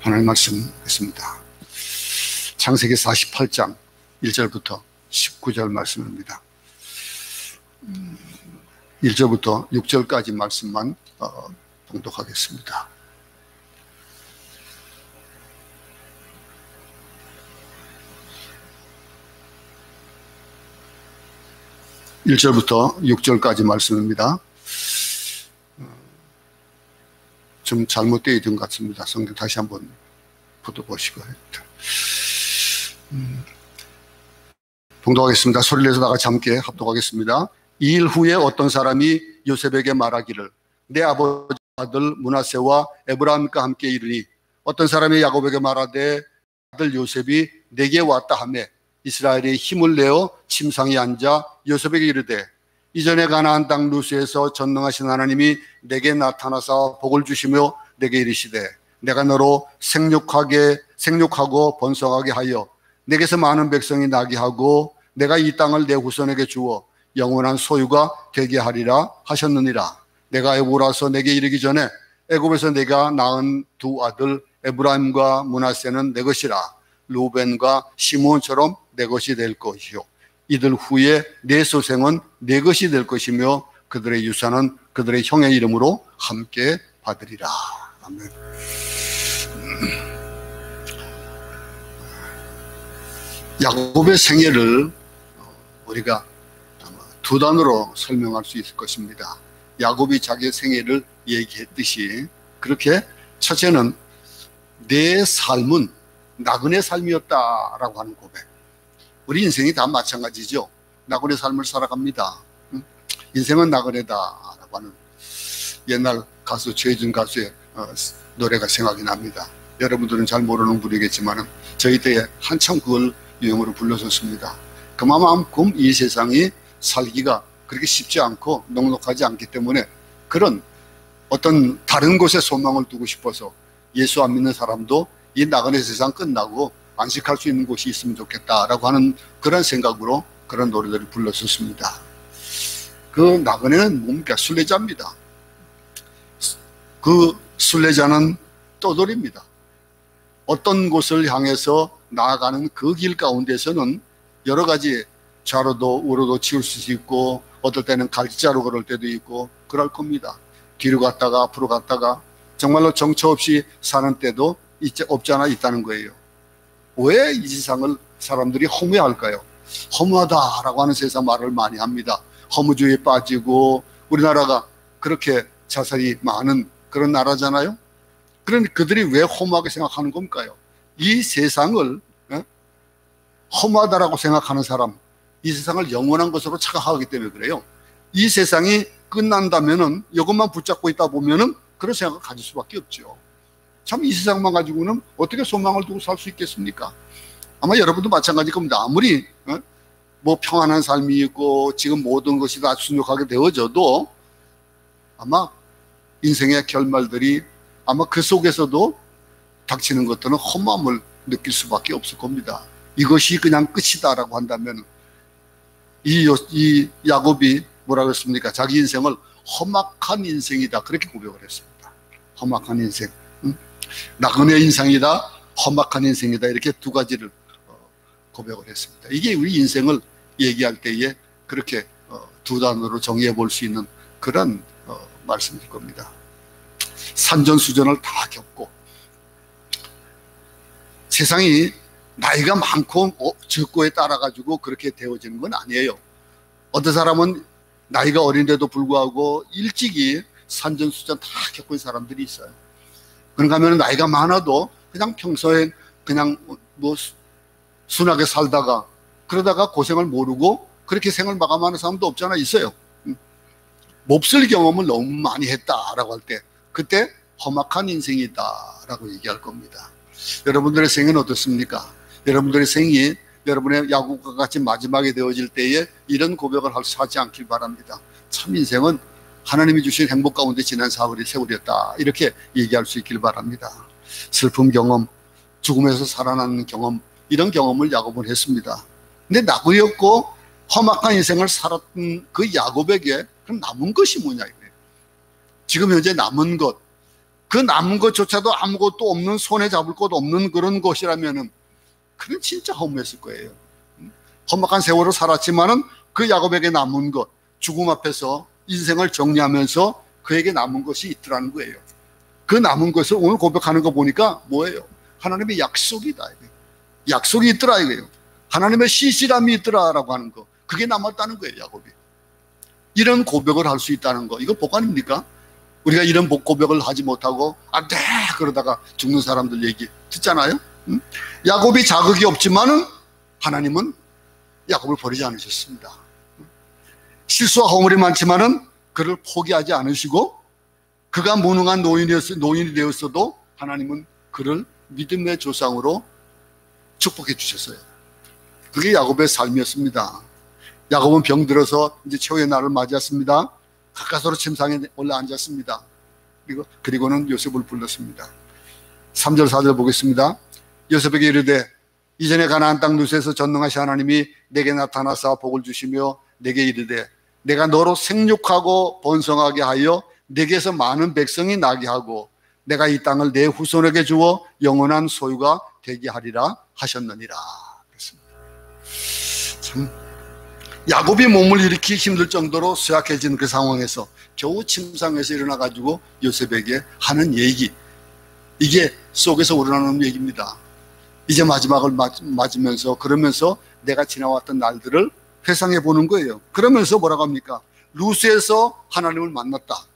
하나님 말씀 있습니다. 창세기 48장 1절부터 19절 말씀입니다. 1절부터 6절까지 말씀만 봉독하겠습니다. (1절부터) (6절까지) 말씀입니다. 좀 잘못되어 있던 것 같습니다. 성경 다시 한번 보시고 봉독하겠습니다. 소리를 내서 나같이 함께 합독하겠습니다. 이 일 후에 어떤 사람이 요셉에게 말하기를 내 아버지 아들 므낫세와 에브라임과 함께 이르니 어떤 사람이 야곱에게 말하되 아들 요셉이 내게 왔다 하매 이스라엘이 힘을 내어 침상에 앉아 요셉에게 이르되 이전에 가나안 땅 루스에서 전능하신 하나님이 내게 나타나사 복을 주시며 내게 이르시되 내가 너로 생육하고 번성하게 하여 내게서 많은 백성이 나게 하고 내가 이 땅을 내 후손에게 주어 영원한 소유가 되게 하리라 하셨느니라. 내가 애굽으로 와서 내게 이르기 전에 애굽에서 내가 낳은 두 아들 에브라임과 므낫세는 내 것이라. 루벤과 시므온처럼 내 것이 될 것이요 이들 후에 내 소생은 내 것이 될 것이며 그들의 유산은 그들의 형의 이름으로 함께 받으리라. 아멘. 야곱의 생애를 우리가 두 단어로 설명할 수 있을 것입니다. 야곱이 자기의 생애를 얘기했듯이 그렇게 첫째는 내 삶은 나그네 삶이었다라고 하는 고백. 우리 인생이 다 마찬가지죠. 나그네 삶을 살아갑니다. 인생은 나그네다라고 하는 옛날 가수 최희준 가수의 노래가 생각이 납니다. 여러분들은 잘 모르는 분이겠지만 저희 때에 한참 그걸 유행으로 불러줬습니다. 그만큼 이 세상이 살기가 그렇게 쉽지 않고 넉넉하지 않기 때문에 그런 어떤 다른 곳에 소망을 두고 싶어서 예수 안 믿는 사람도 이 나그네 세상 끝나고 안식할 수 있는 곳이 있으면 좋겠다라고 하는 그런 생각으로 그런 노래들을 불렀었습니다. 그 나그네는 뭡니까? 순례자입니다. 그 순례자는 떠돌입니다. 어떤 곳을 향해서 나아가는 그 길 가운데서는 여러 가지 좌로도 우로도 치울 수 있고 어떨 때는 갈지자로 걸을 때도 있고 그럴 겁니다. 뒤로 갔다가 앞으로 갔다가 정말로 정처 없이 사는 때도 없지 않아 있다는 거예요. 왜 이 세상을 사람들이 허무해할까요? 허무하다라고 하는 세상 말을 많이 합니다. 허무주의에 빠지고 우리나라가 그렇게 자살이 많은 그런 나라잖아요. 그런데 그들이 왜 허무하게 생각하는 겁니까요? 이 세상을 허무하다라고 생각하는 사람, 이 세상을 영원한 것으로 착각하기 때문에 그래요. 이 세상이 끝난다면은 이것만 붙잡고 있다 보면은 그런 생각을 가질 수밖에 없죠. 참 이 세상만 가지고는 어떻게 소망을 두고 살 수 있겠습니까? 아마 여러분도 마찬가지일 겁니다. 아무리 뭐 평안한 삶이 있고 지금 모든 것이 다 순적하게 되어져도 아마 인생의 결말들이 아마 그 속에서도 닥치는 것들은 허무함을 느낄 수밖에 없을 겁니다. 이것이 그냥 끝이다라고 한다면 이 야곱이 뭐라고 했습니까? 자기 인생을 험악한 인생이다 그렇게 고백을 했습니다. 험악한 인생, 나그네 인생이다, 험악한 인생이다 이렇게 두 가지를 고백을 했습니다. 이게 우리 인생을 얘기할 때에 그렇게 두 단어로 정의해 볼 수 있는 그런 말씀일 겁니다. 산전수전을 다 겪고 세상이 나이가 많고 적고에 따라 가지고 그렇게 되어지는 건 아니에요. 어떤 사람은 나이가 어린데도 불구하고 일찍이 산전수전 다 겪은 사람들이 있어요. 그런가 하면 나이가 많아도 그냥 평소에 그냥 뭐 순하게 살다가 그러다가 고생을 모르고 그렇게 생을 마감하는 사람도 없잖아. 있어요. 몹쓸 경험을 너무 많이 했다라고 할 때 그때 험악한 인생이다라고 얘기할 겁니다. 여러분들의 생애는 어떻습니까? 여러분들의 생이 여러분의 야곱과 같이 마지막에 되어질 때에 이런 고백을 하지 않길 바랍니다. 참 인생은 하나님이 주신 행복 가운데 지난 세월이었다 이렇게 얘기할 수 있길 바랍니다. 슬픔 경험, 죽음에서 살아나는 경험 이런 경험을 야곱은 했습니다. 근데 나그네였고 험악한 인생을 살았던 그 야곱에게 그럼 남은 것이 뭐냐 이거예요. 지금 현재 남은 것 그 남은 것조차도 아무것도 없는, 손에 잡을 것 없는 그런 것이라면은 그는 진짜 허무했을 거예요. 험악한 세월을 살았지만은 그 야곱에게 남은 것, 죽음 앞에서 인생을 정리하면서 그에게 남은 것이 있더라는 거예요. 그 남은 것을 오늘 고백하는 거 보니까 뭐예요? 하나님의 약속이다. 약속이 있더라 이거예요. 하나님의 시시람이 있더라라고 하는 거. 그게 남았다는 거예요, 야곱이. 이런 고백을 할 수 있다는 거. 이거 복 아닙니까? 우리가 이런 고백을 하지 못하고 안 돼! 그러다가 죽는 사람들 얘기 듣잖아요. 응? 야곱이 자극이 없지만은 하나님은 야곱을 버리지 않으셨습니다. 실수와 허물이 많지만은 그를 포기하지 않으시고, 그가 무능한 노인이 되었어도 하나님은 그를 믿음의 조상으로 축복해 주셨어요. 그게 야곱의 삶이었습니다. 야곱은 병들어서 이제 최후의 날을 맞이했습니다. 가까스로 침상에 올라 앉았습니다. 그리고는 요셉을 불렀습니다. 3절 4절 보겠습니다. 요셉에게 이르되 이전에 가나안 땅 루스에서 전능하신 하나님이 내게 나타나사 복을 주시며 내게 이르되 내가 너로 생육하고 번성하게 하여 내게서 많은 백성이 나게 하고 내가 이 땅을 내 후손에게 주어 영원한 소유가 되게 하리라 하셨느니라. 그렇습니다. 참 야곱이 몸을 일으키기 힘들 정도로 쇠약해진 그 상황에서 겨우 침상에서 일어나가지고 요셉에게 하는 얘기, 이게 속에서 우러나오는 얘기입니다. 이제 마지막을 맞으면서, 그러면서 내가 지나왔던 날들을 회상해 보는 거예요. 그러면서 뭐라고 합니까? 루스에서 하나님을 만났다.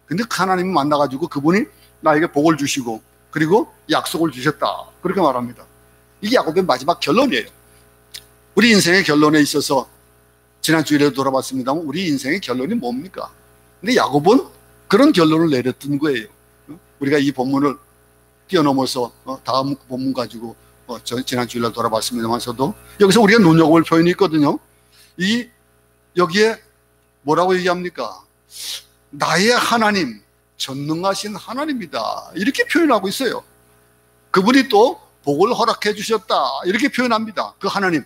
근데 하나님을 만나가지고 그분이 나에게 복을 주시고 그리고 약속을 주셨다. 그렇게 말합니다. 이게 야곱의 마지막 결론이에요. 우리 인생의 결론에 있어서 지난 주일에도 돌아봤습니다만 우리 인생의 결론이 뭡니까? 근데 야곱은 그런 결론을 내렸던 거예요. 우리가 이 본문을 뛰어넘어서 다음 본문 가지고 지난 주일날 돌아봤습니다만서도 여기서 우리가 눈여겨볼 표현이 있거든요. 여기에 뭐라고 얘기합니까? 나의 하나님, 전능하신 하나님이다. 이렇게 표현하고 있어요. 그분이 또 복을 허락해 주셨다. 이렇게 표현합니다. 그 하나님.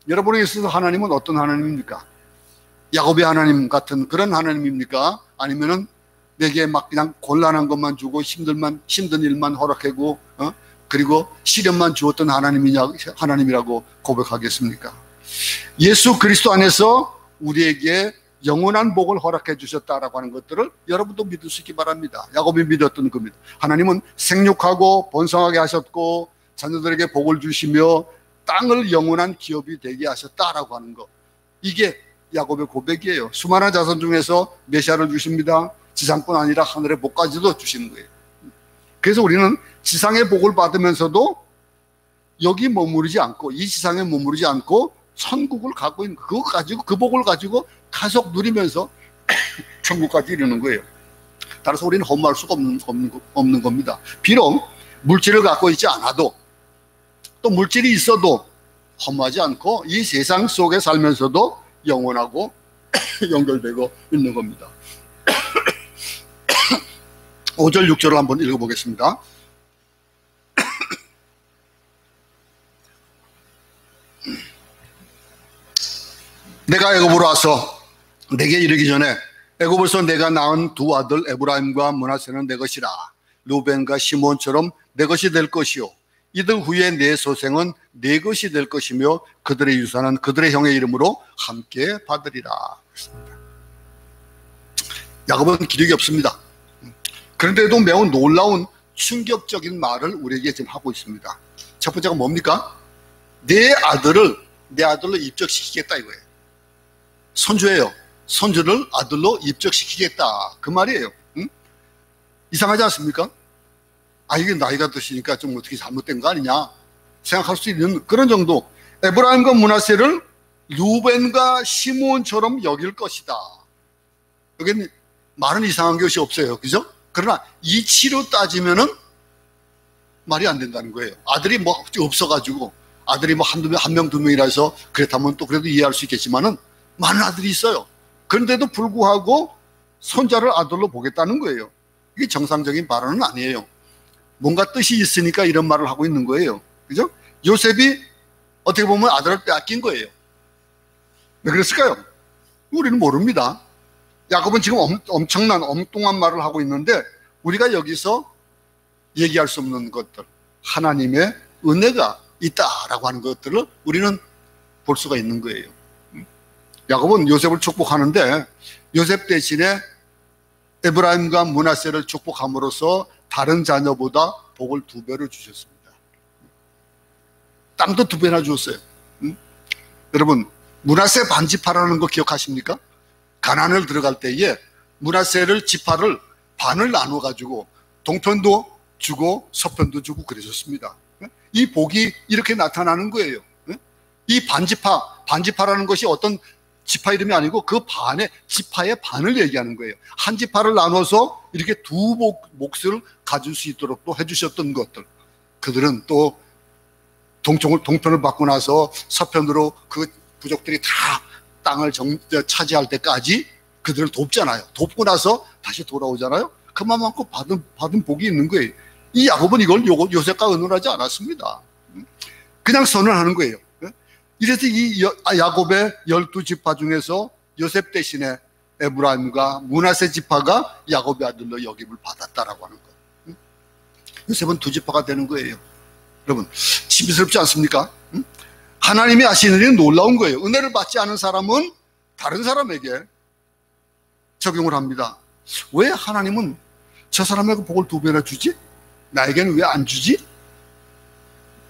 여러분에게 있어서 하나님은 어떤 하나님입니까? 야곱의 하나님 같은 그런 하나님입니까? 아니면은 내게 막 그냥 곤란한 것만 주고 힘든 일만 허락하고 그리고 시련만 주었던 하나님이라고 고백하겠습니까? 예수 그리스도 안에서 우리에게 영원한 복을 허락해 주셨다라고 하는 것들을 여러분도 믿을 수 있기 바랍니다. 야곱이 믿었던 겁니다. 하나님은 생육하고 번성하게 하셨고 자녀들에게 복을 주시며 땅을 영원한 기업이 되게 하셨다라고 하는 것, 이게 야곱의 고백이에요. 수많은 자손 중에서 메시아를 주십니다. 지상뿐 아니라 하늘의 복까지도 주시는 거예요. 그래서 우리는 지상의 복을 받으면서도 여기 머무르지 않고, 이 지상에 머무르지 않고 천국을 갖고 있는, 그거 가지고, 그 복을 가지고 계속 누리면서 천국까지 이르는 거예요. 따라서 우리는 허무할 수가 없는 겁니다. 비록 물질을 갖고 있지 않아도, 또 물질이 있어도 허무하지 않고 이 세상 속에 살면서도 영원하고 연결되고 있는 겁니다. 5절 6절을 한번 읽어보겠습니다. 내가 애굽으로 와서 내게 이르기 전에 애굽에서 내가 낳은 두 아들 에브라임과 므낫세는 내 것이라. 루벤과 시몬처럼 내 것이 될 것이요 이들 후에 내 소생은 내 것이 될 것이며 그들의 유산은 그들의 형의 이름으로 함께 받으리라. 야곱은 기력이 없습니다. 그런데도 매우 놀라운 충격적인 말을 우리에게 지금 하고 있습니다. 첫 번째가 뭡니까? 내 아들로 입적시키겠다 이거예요. 손주예요. 손주를 아들로 입적시키겠다, 그 말이에요. 응? 이상하지 않습니까? 이게 나이가 드시니까 좀 어떻게 잘못된 거 아니냐 생각할 수 있는 그런 정도. 에브라임과 므낫세를 루벤과 시몬처럼 여길 것이다. 여기는 말은 이상한 것이 없어요. 그죠? 그러나 이치로 따지면은 말이 안 된다는 거예요. 아들이 뭐 없어가지고, 아들이 뭐 한 명, 두 명이라 해서 그렇다면 또 그래도 이해할 수 있겠지만은 많은 아들이 있어요. 그런데도 불구하고 손자를 아들로 보겠다는 거예요. 이게 정상적인 발언은 아니에요. 뭔가 뜻이 있으니까 이런 말을 하고 있는 거예요. 그죠? 요셉이 어떻게 보면 아들을 빼앗긴 거예요. 왜 그랬을까요? 우리는 모릅니다. 야곱은 지금 엄청난 엉뚱한 말을 하고 있는데 우리가 여기서 얘기할 수 없는 것들, 하나님의 은혜가 있다라고 하는 것들을 우리는 볼 수가 있는 거예요. 야곱은 요셉을 축복하는데 요셉 대신에 에브라임과 므낫세를 축복함으로써 다른 자녀보다 복을 2배로 주셨습니다. 땅도 2배나 주었어요. 여러분, 므낫세 반지파라는 거 기억하십니까? 가나안을 들어갈 때에 므낫세를 지파를 반을 나눠 가지고 동편도 주고 서편도 주고 그러셨습니다. 이 복이 이렇게 나타나는 거예요. 이 반지파라는 것이 어떤 지파 이름이 아니고 그 반의 지파의 반을 얘기하는 거예요. 한 지파를 나눠서 이렇게 2 몫을 가질 수 있도록 또 해주셨던 것들. 그들은 또 동편을 받고 나서 서편으로 그 부족들이 다 땅을 차지할 때까지 그들을 돕잖아요. 돕고 나서 다시 돌아오잖아요. 그만큼 받은 복이 있는 거예요. 이 야곱은 이걸 요셉과 의논하지 않았습니다. 그냥 선언하는 거예요. 이래서 이 야곱의 12지파 중에서 요셉 대신에 에브라임과 므낫세 지파가 야곱의 아들로 여김을 받았다라고 하는 거예요. 요셉은 2지파가 되는 거예요. 여러분, 신비스럽지 않습니까? 하나님이 하시는 일은 놀라운 거예요. 은혜를 받지 않은 사람은 다른 사람에게 적용을 합니다. 왜 하나님은 저 사람에게 복을 2배나 주지? 나에게는 왜 안 주지?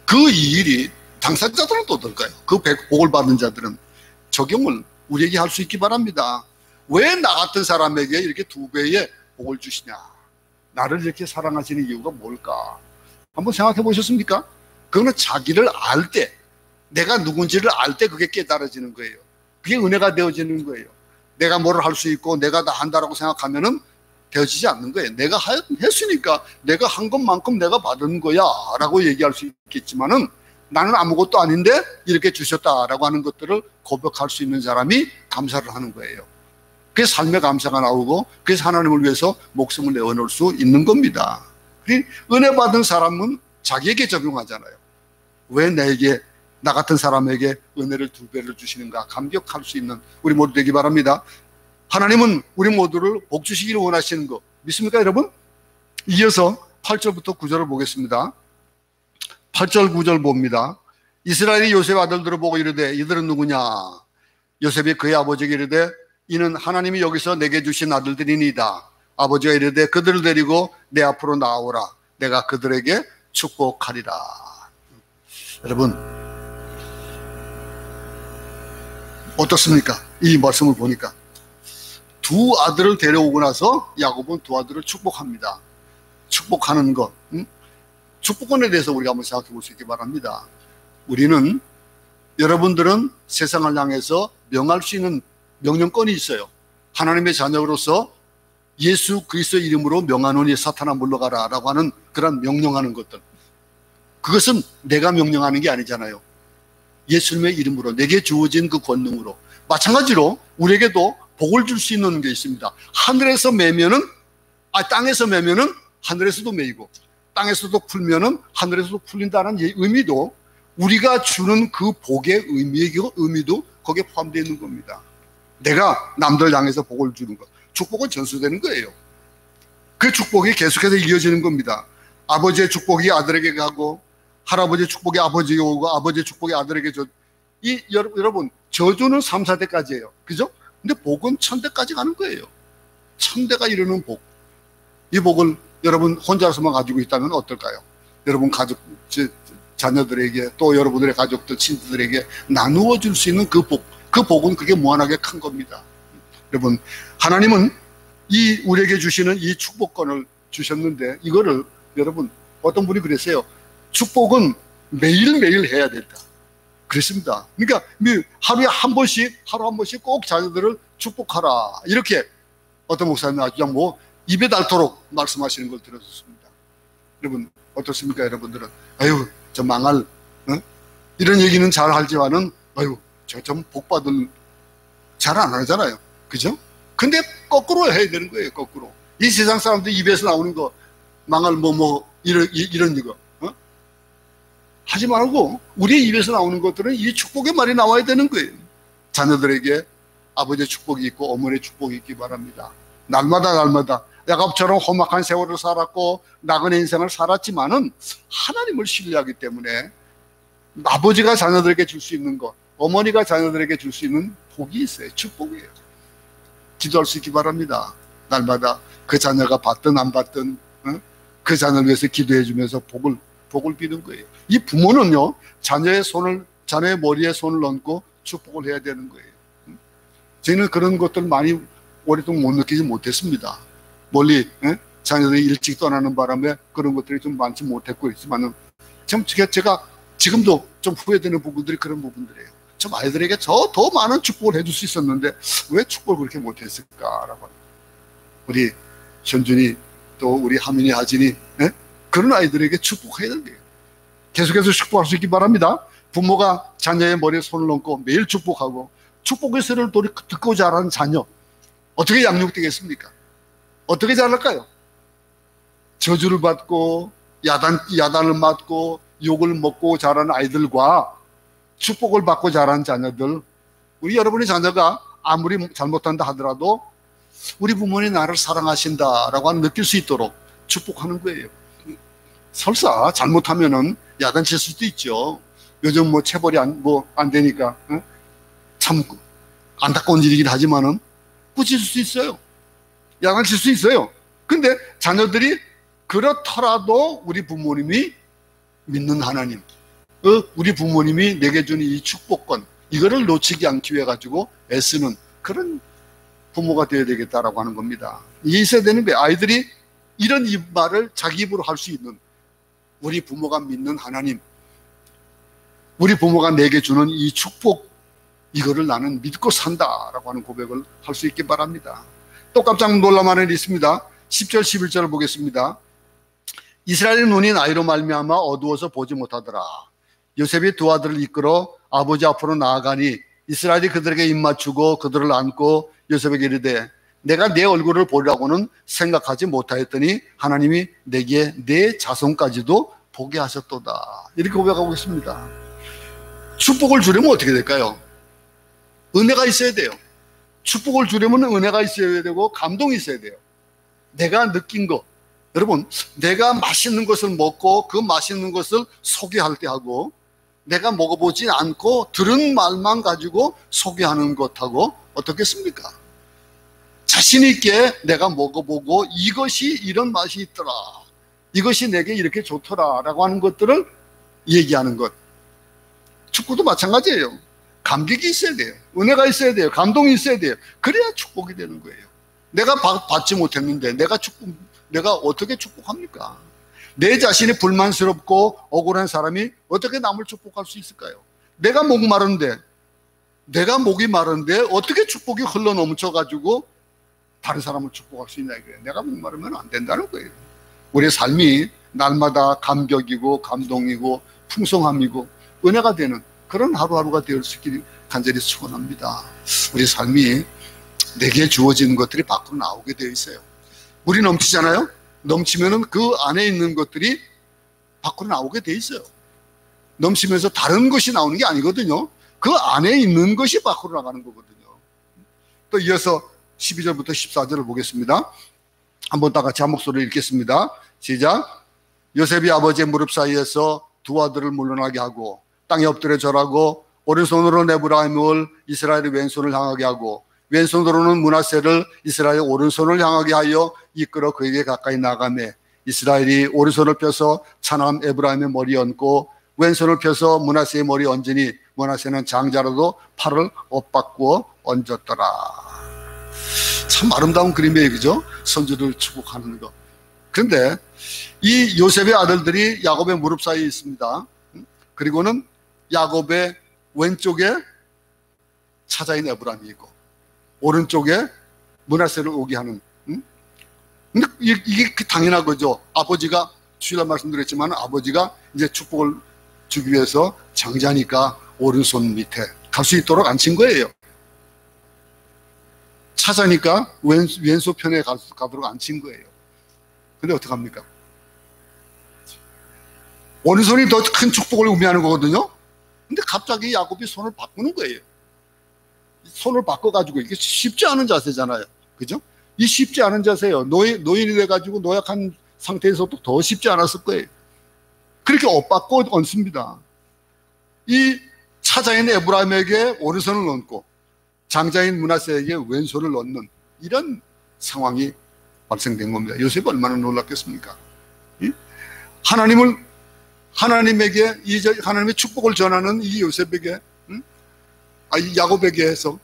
그 일이 당사자들은 또 어떨까요? 그 복을 받는 자들은 적용을 우리에게 할 수 있기 바랍니다. 왜 나 같은 사람에게 이렇게 2배의 복을 주시냐? 나를 이렇게 사랑하시는 이유가 뭘까? 한번 생각해 보셨습니까? 그거는 자기를 알 때, 내가 누군지를 알 때 그게 깨달아지는 거예요. 그게 은혜가 되어지는 거예요. 내가 뭐를 할 수 있고 내가 다 한다라고 생각하면은 되어지지 않는 거예요. 내가 했으니까 내가 한 것만큼 내가 받은 거야 라고 얘기할 수 있겠지만은 나는 아무것도 아닌데 이렇게 주셨다라고 하는 것들을 고백할 수 있는 사람이 감사를 하는 거예요. 그래서 삶의 감사가 나오고 그래서 하나님을 위해서 목숨을 내어놓을 수 있는 겁니다. 은혜 받은 사람은 자기에게 적용하잖아요. 왜 나 같은 사람에게 은혜를 2배를 주시는가 감격할 수 있는 우리 모두 되기 바랍니다. 하나님은 우리 모두를 복 주시기를 원하시는 거 믿습니까 여러분? 이어서 8절부터 9절을 보겠습니다. 8절 9절 봅니다. 이스라엘이 요셉 아들들을 보고 이르되 이들은 누구냐? 요셉이 그의 아버지에게 이르되 이는 하나님이 여기서 내게 주신 아들들이니이다. 아버지가 이르되 그들을 데리고 내 앞으로 나오라. 내가 그들에게 축복하리라. 여러분 어떻습니까? 이 말씀을 보니까 2 아들을 데려오고 나서 야곱은 2 아들을 축복합니다. 축복하는 것, 축복권에 대해서 우리가 한번 생각해 볼 수 있기 바랍니다. 여러분들은 세상을 향해서 명할 수 있는 명령권이 있어요. 하나님의 자녀로서 예수 그리스도 이름으로 명하노니 사탄아 물러가라 라고 하는 그런 명령하는 것들, 그것은 내가 명령하는 게 아니잖아요. 예수님의 이름으로 내게 주어진 그 권능으로. 마찬가지로 우리에게도 복을 줄 수 있는 게 있습니다. 하늘에서 매면은 땅에서 매면은 하늘에서도 매이고 땅에서도 풀면은 하늘에서도 풀린다는 의미도 우리가 주는 그 복의 의미도 거기에 포함되어 있는 겁니다. 내가 남들 향해서 복을 주는 것, 축복은 전수되는 거예요. 그 축복이 계속해서 이어지는 겁니다. 아버지의 축복이 아들에게 가고 할아버지의 축복이 아버지에게 오고 아버지의 축복이 아들에게 여러분 저주는 3, 4대까지예요. 그죠? 근데 복은 1000대까지 가는 거예요. 1000대가 이루는 복. 이 복을 여러분 혼자서만 가지고 있다면 어떨까요? 여러분 가족, 자녀들에게 또 여러분들의 가족들, 친구들에게 나누어 줄 수 있는 그 복. 그 복은 그게 무한하게 큰 겁니다. 여러분 하나님은 우리에게 주시는 이 축복권을 주셨는데 이거를 여러분 어떤 분이 그랬어요. 축복은 매일매일 해야 된다. 그랬습니다. 그러니까 하루에 한 번씩 꼭 자녀들을 축복하라. 이렇게 어떤 목사님이 아주 입에 닳도록 말씀하시는 걸 들었습니다. 여러분 어떻습니까? 여러분들은 아유 저 망할 이런 얘기는 잘 하지만은 아유 저 좀 복받을 잘 안 하잖아요. 그죠? 근데 거꾸로 해야 되는 거예요. 거꾸로. 이 세상 사람들 입에서 나오는 거 망할 이런 이거 하지 말고 우리의 입에서 나오는 것들은 이 축복의 말이 나와야 되는 거예요. 자녀들에게 아버지의 축복이 있고 어머니의 축복이 있기 바랍니다. 날마다 야곱처럼 험악한 세월을 살았고 나그네 인생을 살았지만은 하나님을 신뢰하기 때문에 아버지가 자녀들에게 줄 수 있는 것, 어머니가 자녀들에게 줄 수 있는 복이 있어요. 축복이에요. 기도할 수 있기 바랍니다. 날마다 그 자녀가 받든 안 받든 그 자녀를 위해서 기도해 주면서 복을 비는 거예요. 이 부모는요, 자녀의 머리에 손을 얹고 축복을 해야 되는 거예요. 저희는 그런 것들 많이 오랫동안 못 느끼지 못했습니다. 멀리 자녀들이 일찍 떠나는 바람에 그런 것들이 좀 많지 못했고 있지만은 제가 지금도 좀 후회되는 부분들이 그런 부분들이에요. 좀 아이들에게 더 많은 축복을 해줄 수 있었는데 왜 축복을 그렇게 못했을까라고. 우리 현준이 또 우리 하민이 하진이 그런 아이들에게 축복해야 돼요. 계속해서 축복할 수 있기 바랍니다. 부모가 자녀의 머리에 손을 얹고 매일 축복하고 축복의 소리를 듣고 자라는 자녀 어떻게 양육되겠습니까? 어떻게 자랄까요? 저주를 받고 야단을 맞고 욕을 먹고 자라는 아이들과 축복을 받고 자란 자녀들, 우리 여러분의 자녀가 아무리 잘못한다 하더라도 우리 부모님이 나를 사랑하신다라고 느낄 수 있도록 축복하는 거예요. 설사 잘못하면은 야단칠 수도 있죠. 요즘 뭐 체벌이 안 되니까 참 안타까운 일이긴 하지만은 꾸짖을 수 있어요. 야단칠 수 있어요. 근데 자녀들이 그렇더라도 우리 부모님이 믿는 하나님, 우리 부모님이 내게 주는 이 축복권, 이거를 놓치지 않기 위해 가지고 애쓰는 그런 부모가 되어야 되겠다라고 하는 겁니다. 이게 있어야 되는 거예요. 아이들이 이런 말을 자기 입으로 할 수 있는, 우리 부모가 믿는 하나님, 우리 부모가 내게 주는 이 축복, 이거를 나는 믿고 산다라고 하는 고백을 할 수 있기 바랍니다. 또 깜짝 놀랄만한 일이 있습니다. 10절 11절을 보겠습니다. 이스라엘의 눈이 나이로 말미암아 어두워서 보지 못하더라. 요셉이 두 아들을 이끌어 아버지 앞으로 나아가니 이스라엘이 그들에게 입맞추고 그들을 안고 요셉에게 이르되 내가 내 얼굴을 보리라고는 생각하지 못하였더니 하나님이 내게 내 자손까지도 보게 하셨도다. 이렇게 고백하고 있습니다. 축복을 주려면 어떻게 될까요? 은혜가 있어야 돼요. 축복을 주려면 은혜가 있어야 되고 감동이 있어야 돼요. 내가 느낀 거, 여러분, 내가 맛있는 것을 먹고 그 맛있는 것을 소개할 때 하고 내가 먹어보지 않고 들은 말만 가지고 소개하는 것하고 어떻겠습니까? 자신 있게 내가 먹어보고 이것이 이런 맛이 있더라, 이것이 내게 이렇게 좋더라 라고 하는 것들을 얘기하는 것. 축구도 마찬가지예요. 감격이 있어야 돼요. 은혜가 있어야 돼요. 감동이 있어야 돼요. 그래야 축복이 되는 거예요. 내가 받지 못했는데 내가 어떻게 축복합니까? 내 자신이 불만스럽고 억울한 사람이 어떻게 남을 축복할 수 있을까요? 내가 목이 마른데 어떻게 축복이 흘러 넘쳐가지고 다른 사람을 축복할 수 있냐 이거예요. 내가 목마르면 안 된다는 거예요. 우리의 삶이 날마다 감격이고 감동이고 풍성함이고 은혜가 되는 그런 하루하루가 되을 수 있기를 간절히 축원합니다. 우리 삶이 내게 주어지는 것들이 밖으로 나오게 되어 있어요. 물이 넘치잖아요. 넘치면은 그 안에 있는 것들이 밖으로 나오게 돼 있어요. 넘치면서 다른 것이 나오는 게 아니거든요. 그 안에 있는 것이 밖으로 나가는 거거든요. 또 이어서 12절부터 14절을 보겠습니다. 한번 다 같이 한 목소리로 읽겠습니다. 시작. 요셉이 아버지의 무릎 사이에서 두 아들을 물러나게 하고 땅에 엎드려 절하고 오른손으로 에브라임을 이스라엘의 왼손을 향하게 하고 왼손으로는 므낫세를 이스라엘의 오른손을 향하게 하여 이끌어 그에게 가까이 나가매 이스라엘이 오른손을 펴서 차남 에브라임의 머리에 얹고 왼손을 펴서 므낫세의 머리에 얹으니 므낫세는 장자라도 팔을 엇바꾸어 얹었더라. 참 아름다운 그림이에요, 그죠? 선조를 축복하는 거. 그런데 이 요셉의 아들들이 야곱의 무릎 사이에 있습니다. 그리고는 야곱의 왼쪽에 차자인 에브라임이 있고 오른쪽에 므낫세를 오게 하는. 근데 이게 당연한 거죠. 아버지가 주일날 말씀드렸지만 아버지가 이제 축복을 주기 위해서 장자니까 오른손 밑에 갈 수 있도록 앉힌 거예요. 차자니까 왼손 편에 가도록 앉힌 거예요. 근데 어떡합니까? 오른손이 더 큰 축복을 의미하는 거거든요. 근데 갑자기 야곱이 손을 바꾸는 거예요. 손을 바꿔가지고 이게 쉽지 않은 자세잖아요. 그죠? 이 쉽지 않은 자세예요. 노인이 돼가지고 노약한 상태에서도 더 쉽지 않았을 거예요. 그렇게 엇받고 얹습니다. 이 차자인 에브라임에게 오른손을 얹고 장자인 므낫세에게 왼손을 얹는 이런 상황이 발생된 겁니다. 요셉이 얼마나 놀랐겠습니까? 하나님에게 하나님의 축복을 전하는 이 요셉에게, 이 야곱에게 해서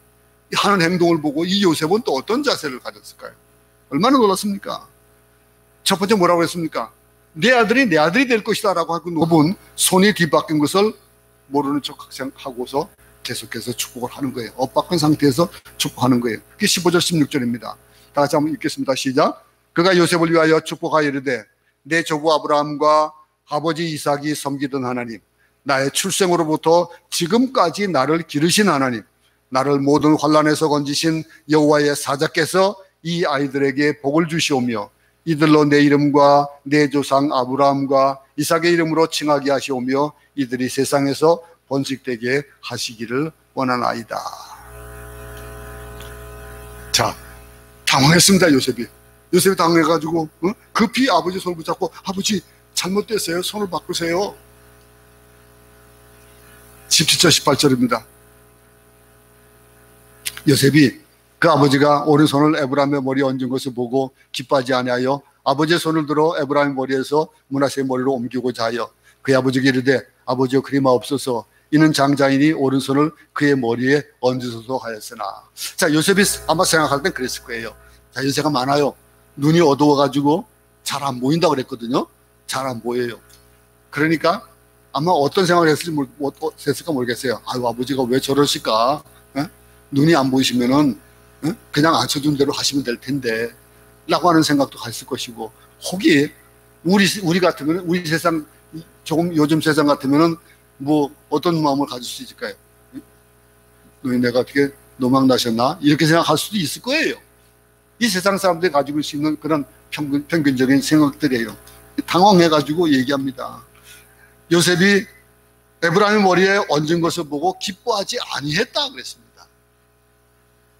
하는 행동을 보고 이 요셉은 또 어떤 자세를 가졌을까요? 얼마나 놀랐습니까? 첫 번째 뭐라고 했습니까? 내 아들이 내 아들이 될 것이다 라고 하고 야곱은 손이 뒤바뀐 것을 모르는 척 하고서 계속해서 축복을 하는 거예요. 엇바꾼 상태에서 축복하는 거예요. 그게 15절 16절입니다. 다 같이 한번 읽겠습니다. 시작. 그가 요셉을 위하여 축복하여 이르되 내 조부 아브라함과 아버지 이삭이 섬기던 하나님, 나의 출생으로부터 지금까지 나를 기르신 하나님, 나를 모든 환난에서 건지신 여호와의 사자께서 이 아이들에게 복을 주시오며 이들로 내 이름과 내 조상 아브라함과 이삭의 이름으로 칭하게 하시오며 이들이 세상에서 번식되게 하시기를 원하나이다. 자, 당황했습니다. 요셉이 당황해가지고 급히 아버지 손을 붙잡고 아버지 잘못됐어요. 손을 바꾸세요. 17절 18절입니다. 요셉이 그 아버지가 오른손을 에브라임의 머리에 얹은 것을 보고 기뻐하지 아니하여 아버지의 손을 들어 에브라임 머리에서 므낫세의 머리로 옮기고자 하여 그의 아버지에게 이르되 아버지여 그리마옵소서 이는 장자이니 오른손을 그의 머리에 얹으소서 하였으나. 자, 요셉이 아마 생각할 땐 그랬을 거예요. 자, 요새가 많아요. 눈이 어두워가지고 잘 안 보인다 그랬거든요. 잘 안 보여요. 그러니까 아마 어떤 생각을 했을까 모르겠어요. 아유, 아버지가 왜 저러실까? 눈이 안 보이시면은 그냥 앉혀둔 대로 하시면 될 텐데 라고 하는 생각도 갔을 것이고, 혹이 우리 같으면, 우리 세상, 조금 요즘 세상 같으면은 뭐 어떤 마음을 가질 수 있을까요? 너희 내가 어떻게 노망 나셨나? 이렇게 생각할 수도 있을 거예요. 이 세상 사람들이 가지고 있는 그런 평균적인 생각들이에요. 당황해가지고 얘기합니다. 요셉이 에브라임 머리에 얹은 것을 보고 기뻐하지 아니했다 그랬습니다.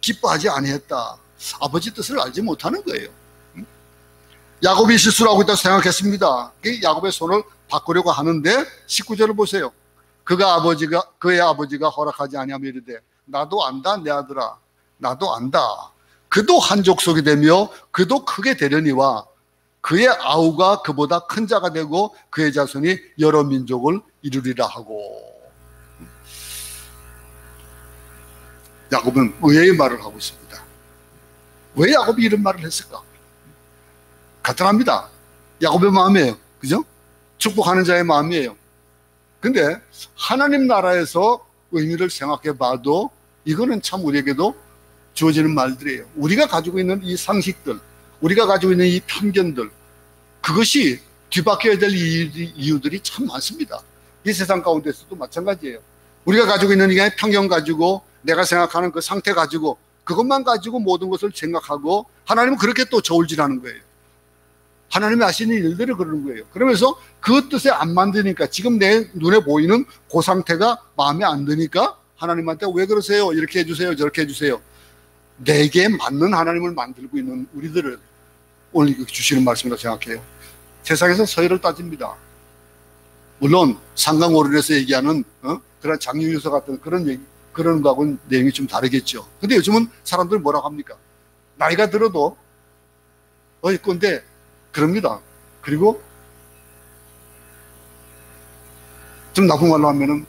기뻐하지 아니했다. 아버지 뜻을 알지 못하는 거예요. 야곱이 실수를 하고 있다고 생각했습니다. 야곱의 손을 바꾸려고 하는데 19절을 보세요. 그의 아버지가 허락하지 아니하며 이르되 나도 안다 내 아들아 나도 안다. 그도 한 족속이 되며 그도 크게 되려니와 그의 아우가 그보다 큰 자가 되고 그의 자손이 여러 민족을 이루리라 하고. 야곱은 의외의 말을 하고 있습니다. 왜 야곱이 이런 말을 했을까? 간단합니다. 야곱의 마음이에요. 그죠? 축복하는 자의 마음이에요. 근데 하나님 나라에서 의미를 생각해 봐도 이거는 참 우리에게도 주어지는 말들이에요. 우리가 가지고 있는 이 상식들, 우리가 가지고 있는 이 편견들, 그것이 뒤바뀌어야 될 이유들이 참 많습니다. 이 세상 가운데서도 마찬가지예요. 우리가 가지고 있는 이 편견 가지고 내가 생각하는 그 상태 가지고 그것만 가지고 모든 것을 생각하고 하나님은 그렇게 또 저울질하는 거예요. 하나님이 하시는 일들을 그러는 거예요. 그러면서 그 뜻에 안 만드니까 지금 내 눈에 보이는 그 상태가 마음에 안 드니까 하나님한테 왜 그러세요? 이렇게 해주세요. 저렇게 해주세요. 내게 맞는 하나님을 만들고 있는 우리들을 오늘 주시는 말씀이라고 생각해요. 세상에서 서열을 따집니다. 물론 상강오륜에서 얘기하는 그런 장유유서 같은 그런 거하고는 내용이 좀 다르겠죠. 근데 요즘은 사람들은 뭐라고 합니까? 나이가 들어도 건데 그럽니다. 그리고 좀 나쁜 말로 하면은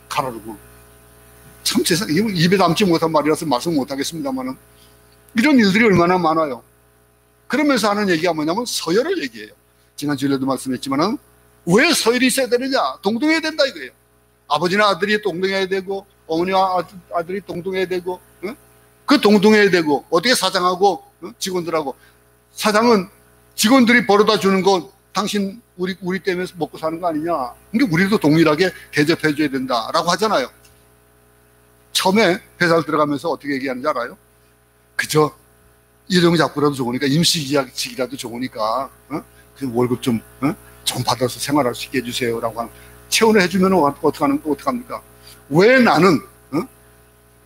가라르고. 참 세상 입에 담지 못한 말이라서 말씀 못하겠습니다만은 이런 일들이 얼마나 많아요. 그러면서 하는 얘기가 뭐냐면 서열을 얘기해요. 지난 주일에도 말씀했지만은 왜 서열이 있어야 되느냐? 동등해야 된다 이거예요. 아버지나 아들이 동등해야 되고 어머니와 아들이 동등해야 되고 그 동등해야 되고 어떻게 사장하고 직원들하고 사장은 직원들이 벌어다 주는 거 당신 우리 때문에 먹고 사는 거 아니냐? 근데 우리도 동일하게 대접해 줘야 된다라고 하잖아요. 처음에 회사를 들어가면서 어떻게 얘기하는지 알아요? 그저 일용 잡고라도 좋으니까 임시직이라도 좋으니까 그 월급 좀 받아서 생활할 수 있게 해주세요라고 하는. 채원을 해주면 어떡합니까? 왜 나는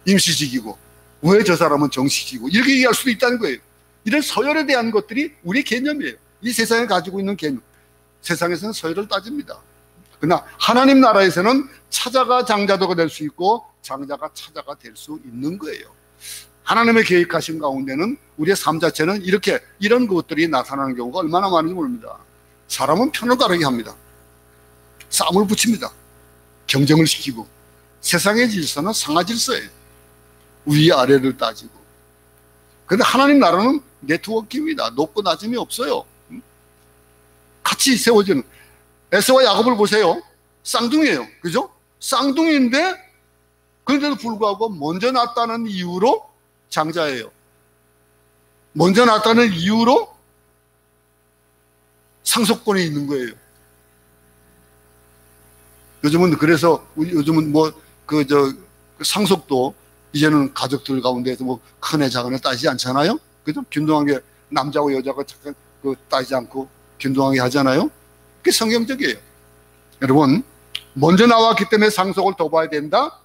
임시직이고 왜 저 사람은 정식이고 이렇게 얘기할 수도 있다는 거예요. 이런 서열에 대한 것들이 우리 개념이에요. 이 세상에 가지고 있는 개념. 세상에서는 서열을 따집니다. 그러나 하나님 나라에서는 차자가 장자도가 될 수 있고 장자가 차자가 될 수 있는 거예요. 하나님의 계획하신 가운데는 우리의 삶 자체는 이렇게 이런 것들이 나타나는 경우가 얼마나 많은지 모릅니다. 사람은 편을 가르게 합니다. 싸움을 붙입니다. 경쟁을 시키고. 세상의 질서는 상하 질서예요. 위아래를 따지고. 그런데 하나님 나라는 네트워크입니다. 높고 낮음이 없어요. 같이 세워지는. 에서와 야곱을 보세요. 쌍둥이에요. 그죠? 쌍둥이인데 그런데도 불구하고 먼저 낳았다는 이유로 장자예요. 먼저 낳았다는 이유로 상속권이 있는 거예요. 요즘은 그래서 요즘은 그 상속도 이제는 가족들 가운데서 큰애 작은애 따지지 않잖아요. 그죠? 균등하게 남자고 여자가 잠깐 따지지 않고 균등하게 하잖아요. 그게 성경적이에요. 여러분, 먼저 나왔기 때문에 상속을 더 봐야 된다.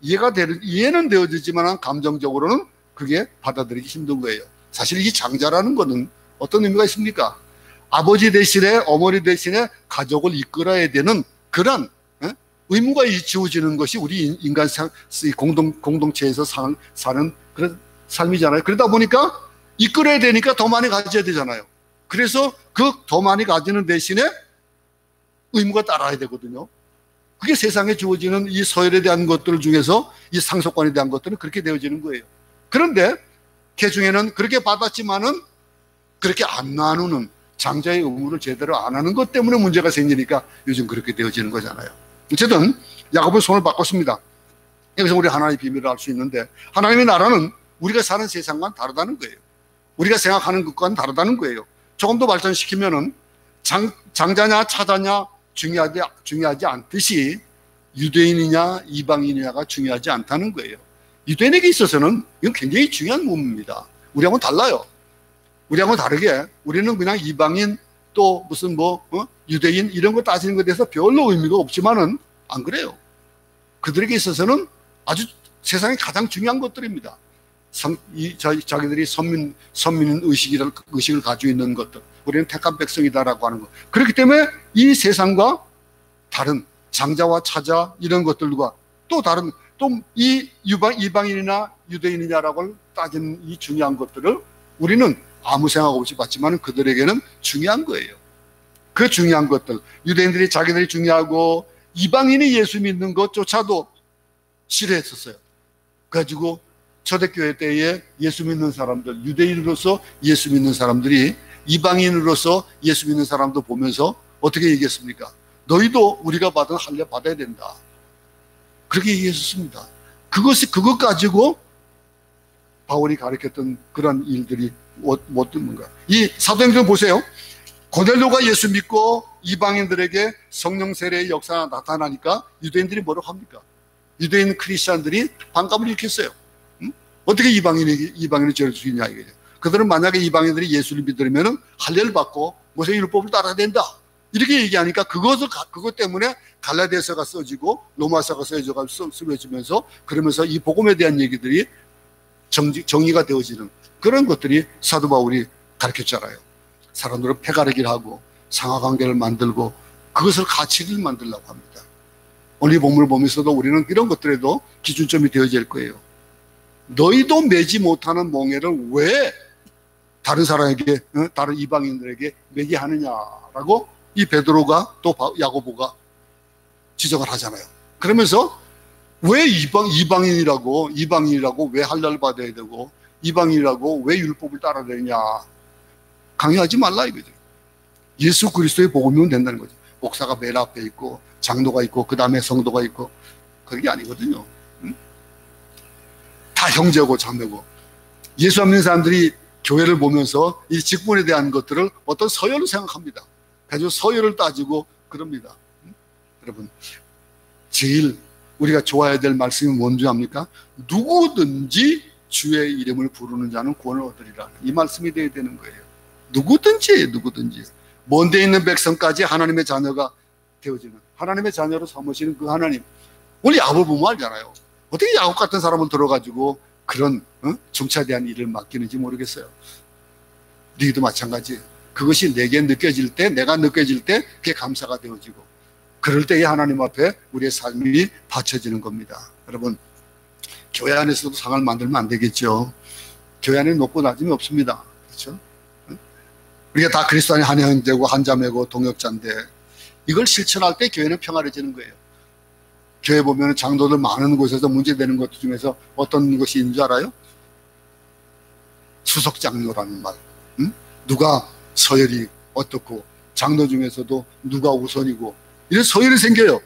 이해는 되어지지만 감정적으로는 그게 받아들이기 힘든 거예요. 사실 이 장자라는 것은 어떤 의미가 있습니까? 아버지 대신에 어머니 대신에 가족을 이끌어야 되는 그런 의무가 지워지는 것이 우리 인간 공동체에서 사는 그런 삶이잖아요. 그러다 보니까 이끌어야 되니까 더 많이 가져야 되잖아요. 그래서 그 더 많이 가지는 대신에 의무가 따라야 되거든요. 그게 세상에 주어지는 이 서열에 대한 것들 중에서 이 상속관에 대한 것들은 그렇게 되어지는 거예요. 그런데 개중에는 그렇게 받았지만은 그렇게 안 나누는 장자의 의무를 제대로 안 하는 것 때문에 문제가 생기니까 요즘 그렇게 되어지는 거잖아요. 어쨌든 야곱은 손을 바꿨습니다. 여기서 우리 하나님의 비밀을 알 수 있는데 하나님의 나라는 우리가 사는 세상과는 다르다는 거예요. 우리가 생각하는 것과는 다르다는 거예요. 조금 더 발전시키면은 장자냐 차자냐 중요하지 않듯이 유대인이냐 이방인이냐가 중요하지 않다는 거예요. 유대인에게 있어서는 이건 굉장히 중요한 부분입니다. 우리하고는 달라요. 우리하고는 다르게 우리는 그냥 이방인 또 무슨 유대인 이런 거 따지는 것에 대해서 별로 의미가 없지만은 안 그래요. 그들에게 있어서는 아주 세상에 가장 중요한 것들입니다. 자기들이 선민 의식을 가지고 있는 것들. 우리는 택한 백성이다라고 하는 것. 그렇기 때문에 이 세상과 다른 장자와 차자 이런 것들과 또 다른 또 이 이방인이나 유대인이냐라고 따지는 이 중요한 것들을 우리는 아무 생각 없이 봤지만 그들에게는 중요한 거예요. 그 중요한 것들. 유대인들이 자기들이 중요하고 이방인이 예수 믿는 것조차도 싫어했었어요. 그래가지고 초대교회 때에 예수 믿는 사람들, 유대인으로서 예수 믿는 사람들이 이방인으로서 예수 믿는 사람도 보면서 어떻게 얘기했습니까? 너희도 우리가 받은 할례 받아야 된다. 그렇게 얘기했었습니다. 그것 가지고 바울이 가르쳤던 그런 일들이 어떤 건가? 이 사도행전 보세요. 고넬료가 예수 믿고 이방인들에게 성령 세례의 역사가 나타나니까 유대인들이 뭐라고 합니까? 유대인 크리스찬들이 반감을 일으켰어요. 어떻게 이방인이 저럴 수 있냐 이거죠. 그들은 만약에 이방인들이 예수를 믿으려면 할례를 받고 모세 율법을 따라야 된다. 이렇게 얘기하니까 그것 때문에 갈라디아서가 써지고 로마서가 쓰여지면서 그러면서 이 복음에 대한 얘기들이 정의가 되어지는 그런 것들이 사도 바울이 가르쳤잖아요. 사람들은 패가르기를 하고 상하관계를 만들고 그것을 가치를 만들려고 합니다. 오늘 이 본문을 보면서도 우리는 이런 것들에도 기준점이 되어질 거예요. 너희도 매지 못하는 몽해를 왜 다른 사람에게, 다른 이방인들에게 매게 하느냐라고 이 베드로가 또 야고보가 지적을 하잖아요. 그러면서 왜 이방인이라고 왜 할례를 받아야 되고 이방인이라고 왜 율법을 따라야 되냐 강요하지 말라 이거죠. 예수 그리스도의 복음이면 된다는 거죠. 목사가 맨 앞에 있고 장로가 있고 그 다음에 성도가 있고 그게 아니거든요. 다 형제고 자매고 예수 안 믿는 사람들이 교회를 보면서 이 직분에 대한 것들을 어떤 서열로 생각합니다. 그래서 서열을 따지고 그럽니다. 여러분 제일 우리가 좋아해야 될 말씀이 뭔지 압니까? 누구든지 주의 이름을 부르는 자는 구원을 얻으리라. 이 말씀이 되어야 되는 거예요. 누구든지 먼 데 있는 백성까지 하나님의 자녀가 되어지는 하나님의 자녀로 삼으시는 그 하나님. 우리 야곱 보면 알잖아요. 어떻게 야곱 같은 사람을 들어가지고 그런 중차대한 일을 맡기는지 모르겠어요. 너희도 마찬가지. 그것이 내게 느껴질 때, 내가 느껴질 때 그게 감사가 되어지고, 그럴 때에 하나님 앞에 우리의 삶이 바쳐지는 겁니다. 여러분, 교회 안에서도 상을 만들면 안 되겠죠. 교회 안에 높고 낮음이 없습니다. 그렇죠? 우리가 다 그리스도 안에 한 형제고 한 자매고 동역자인데, 이걸 실천할 때 교회는 평화로워지는 거예요. 교회 보면 장로들 많은 곳에서 문제되는 것 중에서 어떤 것이 있는 줄 알아요? 수석장로라는 말. 누가 서열이 어떻고, 장로 중에서도 누가 우선이고, 이런 서열이 생겨요.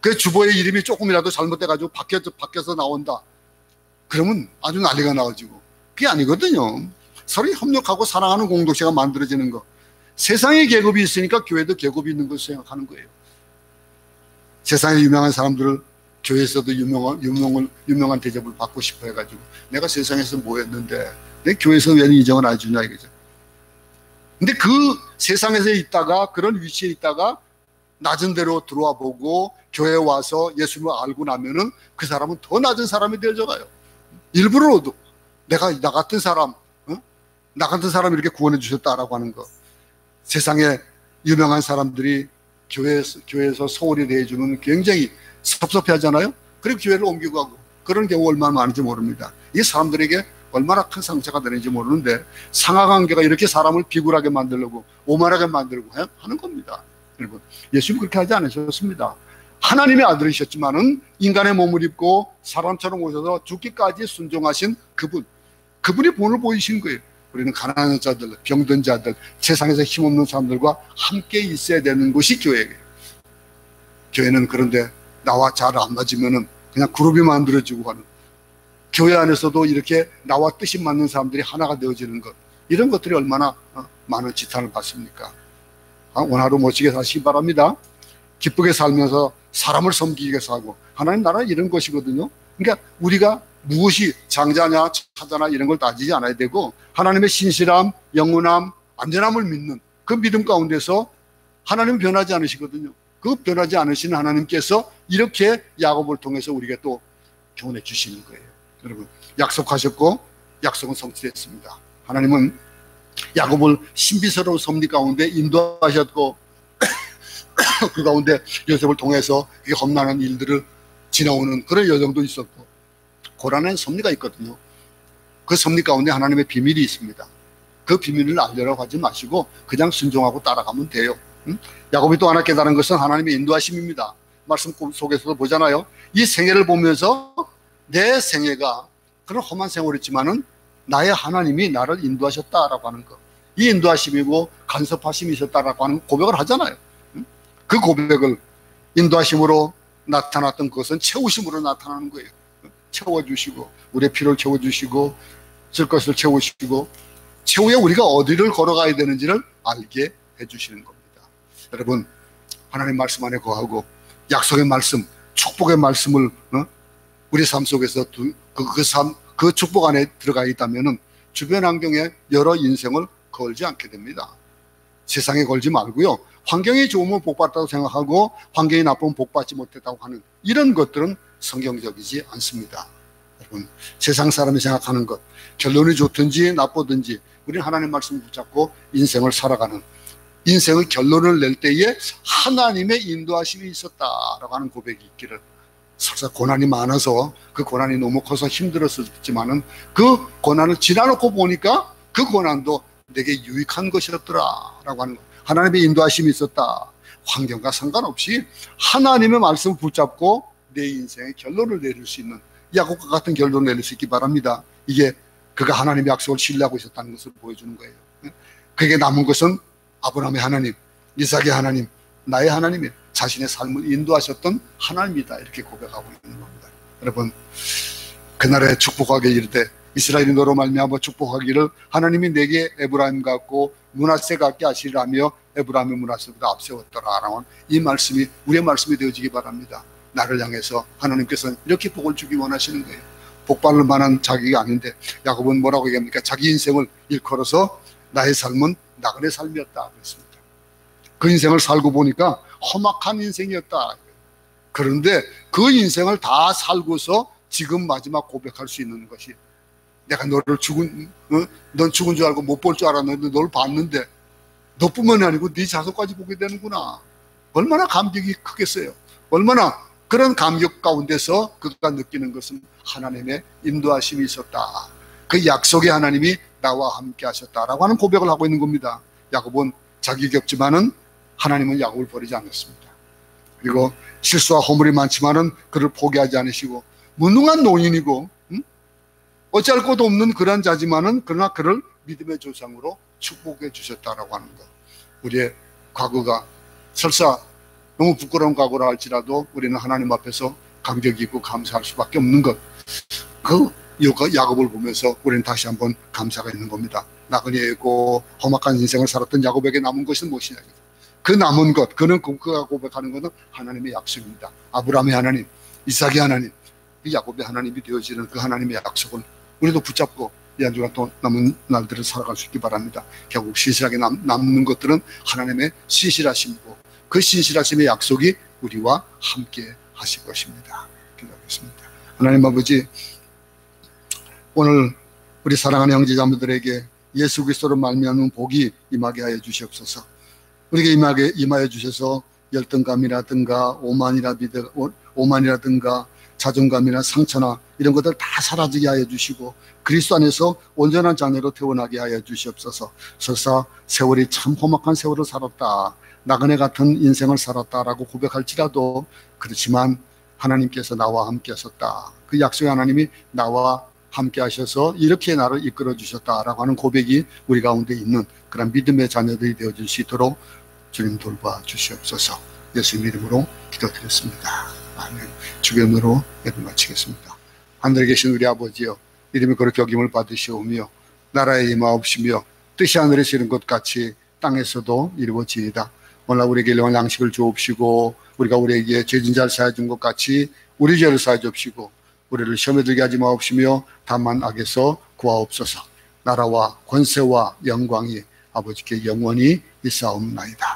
그 주보의 이름이 조금이라도 잘못돼가지고 바뀌어서 나온다. 그러면 아주 난리가 나가지고. 그게 아니거든요. 서로 협력하고 사랑하는 공동체가 만들어지는 거. 세상에 계급이 있으니까 교회도 계급이 있는 것을 생각하는 거예요. 세상에 유명한 사람들을 교회에서도 유명한 대접을 받고 싶어 해가지고, 내가 세상에서 뭐 했는데 내 교회에서 왜 인정을 안 주냐 이거죠. 근데 그 세상에서 있다가, 그런 위치에 있다가 낮은 데로 들어와 보고 교회에 와서 예수님을 알고 나면은 그 사람은 더 낮은 사람이 되어져가요. 일부러도 내가 나 같은 사람이 이렇게 구원해 주셨다라고 하는 거. 세상에 유명한 사람들이 교회에서 소홀히 대해주면 굉장히 섭섭해하잖아요. 그리고 교회를 옮기고 가고, 그런 경우 얼마나 많은지 모릅니다. 이게 사람들에게 얼마나 큰 상처가 되는지 모르는데, 상하관계가 이렇게 사람을 비굴하게 만들려고, 오만하게 만들고 하는 겁니다. 여러분, 예수님 그렇게 하지 않으셨습니다. 하나님의 아들이셨지만은 인간의 몸을 입고 사람처럼 오셔서 죽기까지 순종하신 그분이 본을 보이신 거예요. 우리는 가난한 자들, 병든 자들, 세상에서 힘없는 사람들과 함께 있어야 되는 것이 교회예요. 교회는 그런데 나와 잘 안 맞으면은 그냥 그룹이 만들어지고 하는, 교회 안에서도 이렇게 나와 뜻이 맞는 사람들이 하나가 되어지는 것, 이런 것들이 얼마나 많은 지탄을 받습니까? 오늘 하루 멋지게 사시기 바랍니다. 기쁘게 살면서 사람을 섬기기 위해서 하고, 하나님 나라는 이런 것이거든요. 그러니까 우리가 무엇이 장자냐 차자나 이런 걸 따지지 않아야 되고, 하나님의 신실함, 영원함, 안전함을 믿는 그 믿음 가운데서 하나님은 변하지 않으시거든요. 그 변하지 않으시는 하나님께서 이렇게 야곱을 통해서 우리에게 또 교훈해 주시는 거예요. 여러분, 약속하셨고 약속은 성취됐습니다. 하나님은 야곱을 신비스러운 섭리 가운데 인도하셨고 그 가운데 요셉을 통해서 험난한 일들을 지나오는 그런 여정도 있었고, 고난엔 섭리가 있거든요. 그 섭리 가운데 하나님의 비밀이 있습니다. 그 비밀을 알려고 하지 마시고 그냥 순종하고 따라가면 돼요. 야곱이 또 하나 깨달은 것은 하나님의 인도하심입니다. 말씀 속에서도 보잖아요. 이 생애를 보면서 내 생애가 그런 험한 생활이지만은 나의 하나님이 나를 인도하셨다라고 하는 것, 이 인도하심이고 간섭하심이 있었다라고 하는 고백을 하잖아요. 그 고백을, 인도하심으로 나타났던 것은 채우심으로 나타나는 거예요. 채워주시고, 우리의 필요를 채워주시고, 쓸 것을 채우시고, 최후에 우리가 어디를 걸어가야 되는지를 알게 해주시는 겁니다. 여러분, 하나님 말씀 안에 거하고 약속의 말씀, 축복의 말씀을 우리 삶 속에서 그 축복 안에 들어가 있다면 주변 환경에 여러 인생을 걸지 않게 됩니다. 세상에 걸지 말고요, 환경이 좋으면 복받았다고 생각하고 환경이 나쁘면 복받지 못했다고 하는 이런 것들은 성경적이지 않습니다. 여러분, 세상 사람이 생각하는 것, 결론이 좋든지 나쁘든지 우리는 하나님 말씀을 붙잡고 인생을 살아가는, 인생의 결론을 낼 때에 하나님의 인도하심이 있었다라고 하는 고백이 있기를. 설사 고난이 많아서 그 고난이 너무 커서 힘들었었지만은 그 고난을 지나놓고 보니까 그 고난도 내게 유익한 것이었더라라고 하는 것. 하나님의 인도하심이 있었다. 환경과 상관없이 하나님의 말씀을 붙잡고 내 인생의 결론을 내릴 수 있는, 야곱과 같은 결론을 내릴 수 있기 바랍니다. 이게 그가 하나님의 약속을 신뢰하고 있었다는 것을 보여주는 거예요. 그에게 남은 것은 아브라함의 하나님, 이삭의 하나님, 나의 하나님이 자신의 삶을 인도하셨던 하나님이다, 이렇게 고백하고 있는 겁니다. 여러분, 그날에 축복하게 이를 때 이스라엘이 너로 말미암아 축복하기를 하나님이 내게 에브라임 같고 므낫세 같게 하시리라며 에브라임이 므낫세보다 앞세웠더라라는 이 말씀이 우리의 말씀이 되어지기 바랍니다. 나를 향해서 하나님께서는 이렇게 복을 주기 원하시는 거예요. 복받을 만한 자기가 아닌데, 야곱은 뭐라고 얘기합니까? 자기 인생을 일컬어서 나의 삶은 나그네 삶이었다 그랬습니다. 그 인생을 살고 보니까 험악한 인생이었다. 그런데 그 인생을 다 살고서 지금 마지막 고백할 수 있는 것이, 내가 넌 죽은 줄 알고 못 볼 줄 알았는데 널 봤는데 너뿐만이 아니고 네 자손까지 보게 되는구나. 얼마나 감격이 크겠어요. 얼마나 그런 감격 가운데서 그가 느끼는 것은 하나님의 인도하심이 있었다. 그 약속의 하나님이 나와 함께 하셨다라고 하는 고백을 하고 있는 겁니다. 야곱은 자기 겪지만은 하나님은 야곱을 버리지 않았습니다. 그리고 실수와 허물이 많지만은 그를 포기하지 않으시고, 무능한 노인이고 어찌할 것도 없는 그런 자지만은 그러나 그를 믿음의 조상으로 축복해 주셨다라고 하는 것. 우리의 과거가 설사 너무 부끄러운 과거라 할지라도 우리는 하나님 앞에서 감격이 있고 감사할 수밖에 없는 것. 그 야곱을 보면서 우리는 다시 한번 감사가 있는 겁니다. 나그네에 있고 험악한 인생을 살았던 야곱에게 남은 것은 무엇이냐. 그 남은 것, 그가 고백하는 것은 하나님의 약속입니다. 아브라함의 하나님, 이삭의 하나님, 이 야곱의 하나님이 되어지는 그 하나님의 약속은 우리도 붙잡고 이 한 주간 또 남은 날들을 살아갈 수 있기 바랍니다. 결국 신실하게 남는 것들은 하나님의 신실하심이고, 그 신실하심의 약속이 우리와 함께 하실 것입니다. 기도하겠습니다. 하나님 아버지, 오늘 우리 사랑하는 형제자매들에게 예수 그리스도로 말미암은 복이 임하게 하여 주시옵소서. 우리에게 임하여 주셔서 열등감이라든가 오만이라든가 자존감이나 상처나 이런 것들 다 사라지게 하여 주시고, 그리스도 안에서 온전한 자녀로 태어나게 하여 주시옵소서. 설사 세월이 참 험악한 세월을 살았다, 나그네 같은 인생을 살았다라고 고백할지라도, 그렇지만 하나님께서 나와 함께 하셨다, 그 약속의 하나님이 나와 함께 하셔서 이렇게 나를 이끌어 주셨다라고 하는 고백이 우리 가운데 있는 그런 믿음의 자녀들이 되어줄 수 있도록 주님 돌봐 주시옵소서. 예수님 이름으로 기도드렸습니다. 아멘. 주의 은혜로 예배 마치겠습니다. 하늘에 계신 우리 아버지여, 이름이 그렇게 여김을 받으시오며 나라에 임하옵시며 뜻이 하늘에서 이룬 것 같이 땅에서도 이루어지이다. 오늘 우리에게 일용할 양식을 주옵시고, 우리가 우리에게 죄진 자를 사하여 준 것 같이 우리 죄를 사하여 주옵시고, 우리를 시험에 들게 하지 마옵시며 다만 악에서 구하옵소서. 나라와 권세와 영광이 아버지께 영원히 있사옵나이다.